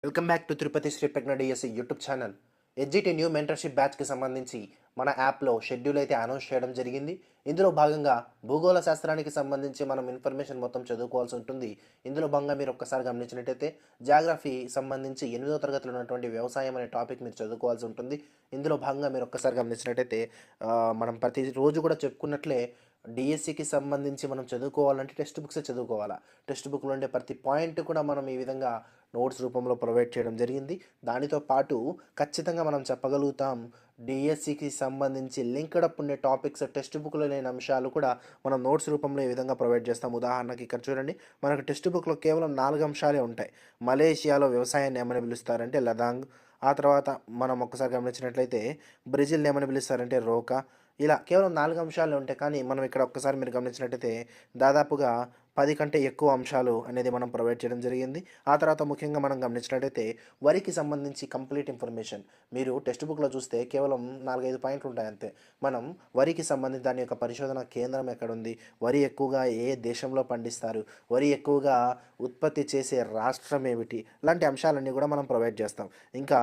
Welcome back to Tirupati Shri Pragna DSC YouTube channel. ఎడ్జిటి new mentorship బ్యాచ్కి సంబంధించి మన యాప్లో షెడ్యూల్ అయితే అనౌన్స్ చేయడం జరిగింది. ఇందులో భాగంగా భూగోళ శాస్త్రానికి సంబంధించి మనం ఇన్ఫర్మేషన్ మొత్తం చదువుకోవాల్సి ఉంటుంది. ఇందులో భాగంగా మీరు ఒక్కసారి గమనించినట్టయితే జాగ్రఫీ సంబంధించి 8వ తరగతిలో ఉన్నటువంటి వ్యవసాయం అనే టాపిక్ మీరు చదువుకోవాల్సి ఉంటుంది. ఇందులో భాగంగా మీరు ఒక్కసారి గమనించినట్టయితే మనం ప్రతి రోజు కూడా చెప్పుకున్నట్లే డిఎస్సికి సంబంధించి మనం చదువుకోవాలంటే టెక్స్ట్ బుక్సే చదువుకోవాలా. టెక్స్ట్ బుక్లో ఉండే ప్రతి పాయింట్ కూడా మనం ఈ విధంగా నోట్స్ రూపంలో ప్రొవైడ్ చేయడం జరిగింది. దానితో పాటు ఖచ్చితంగా మనం చెప్పగలుగుతాం, డిఎస్సికి సంబంధించి లింక్డ్ అప్ ఉండే టాపిక్స్ టెక్స్ట్ బుక్లో లేని అంశాలు కూడా మనం నోట్స్ రూపంలో ఈ విధంగా ప్రొవైడ్ చేస్తాం. ఉదాహరణకి ఇక్కడ చూడండి, మనకు టెక్స్ట్ బుక్లో కేవలం 4 అంశాలే ఉంటాయి. మలేషియాలో వ్యవసాయాన్ని ఏమని పిలుస్తారంటే లదాంగ్. ఆ తర్వాత మనం ఒక్కసారి గమనించినట్లయితే బ్రెజిల్ని ఏమని పిలుస్తారంటే రోకా. ఇలా కేవలం 4 అంశాలే ఉంటాయి. కానీ మనం ఇక్కడ ఒక్కసారి మీరు గమనించినట్టయితే దాదాపుగా 10 కంటే ఎక్కువ అంశాలు అనేది మనం ప్రొవైడ్ చేయడం జరిగింది. ఆ తర్వాత ముఖ్యంగా మనం గమనించినట్టయితే వరికి సంబంధించి కంప్లీట్ ఇన్ఫర్మేషన్ మీరు టెక్స్ట్ బుక్లో చూస్తే కేవలం 4-5 పాయింట్లు ఉంటాయి అంతే. మనం వరికి సంబంధించి దాని యొక్క పరిశోధన కేంద్రం ఎక్కడుంది, వరి ఎక్కువగా ఏ దేశంలో పండిస్తారు, వరి ఎక్కువగా ఉత్పత్తి చేసే రాష్ట్రం ఏమిటి, ఇలాంటి అంశాలన్నీ కూడా మనం ప్రొవైడ్ చేస్తాం. ఇంకా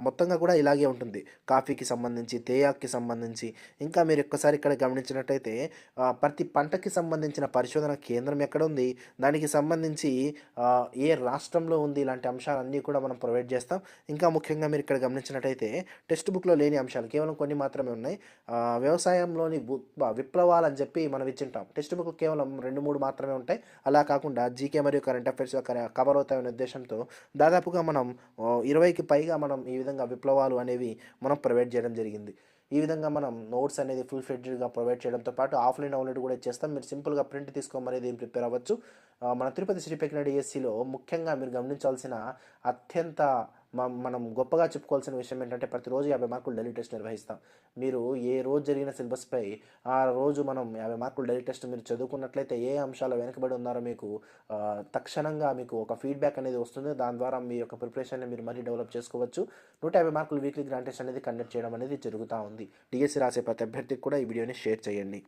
మొత్తంగా కూడా ఇలాగే ఉంటుంది. కాఫీకి సంబంధించి, తేయాకుకి సంబంధించి, ఇంకా మీరు ఒక్కసారి ఇక్కడ గమనించినట్టయితే ప్రతి పంటకి సంబంధించిన పరిశోధన కేంద్రం ఎక్కడ ఉంది, దానికి సంబంధించి ఏ రాష్ట్రంలో ఉంది, ఇలాంటి అంశాలన్నీ కూడా మనం ప్రొవైడ్ చేస్తాం. ఇంకా ముఖ్యంగా మీరు ఇక్కడ గమనించినట్టయితే టెక్స్ట్ బుక్లో లేని అంశాలు కేవలం కొన్ని మాత్రమే ఉన్నాయి. వ్యవసాయంలోని విప్లవాలు అని చెప్పి మనం ఇచ్చింటాం. టెక్స్ట్ బుక్ కేవలం 2-3 మాత్రమే ఉంటాయి. అలా కాకుండా జీకే మరియు కరెంట్ అఫైర్స్ కవర్ అవుతాయనే ఉద్దేశంతో దాదాపుగా మనం 20కి పైగా మనం ఈ విధంగా విప్లవాలు అనేవి మనం ప్రొవైడ్ చేయడం జరిగింది. ఈ విధంగా మనం నోట్స్ అనేది ఫుల్ ఫ్లెడ్జ్డ్గా ప్రొవైడ్ చేయడంతో పాటు ఆఫ్లైన్ డౌన్లోడ్ కూడా ఇచ్చేస్తాం. మీరు సింపుల్గా ప్రింట్ తీసుకోమని దీన్ని ప్రిపేర్ అవ్వచ్చు. మన తిరుపతి శ్రీ ప్రజ్ఞ డిఎస్సిలో ముఖ్యంగా మీరు గమనించాల్సిన అత్యంత మనం గొప్పగా చెప్పుకోవాల్సిన విషయం ఏంటంటే ప్రతిరోజు 50 మార్కులు డైలీ టెస్ట్ నిర్వహిస్తాం. మీరు ఏ రోజు జరిగిన సిలబస్పై ఆ రోజు మనం 50 మార్కులు డైలీ టెస్ట్ మీరు చదువుకున్నట్లయితే ఏ అంశాలు వెనకబడి ఉన్నారో మీకు తక్షణంగా మీకు ఒక ఫీడ్బ్యాక్ అనేది వస్తుంది. దాని ద్వారా మీ యొక్క ప్రిపరేషన్ని మీరు మరీ డెవలప్ చేసుకోవచ్చు. 150 మార్కులు వీక్లీ గ్రాండ్ టెస్ట్ అనేది కండక్ట్ చేయడం అనేది జరుగుతూ ఉంది. డిఎస్సి రాసే ప్రతి అభ్యర్థికి కూడా ఈ వీడియోని షేర్ చేయండి.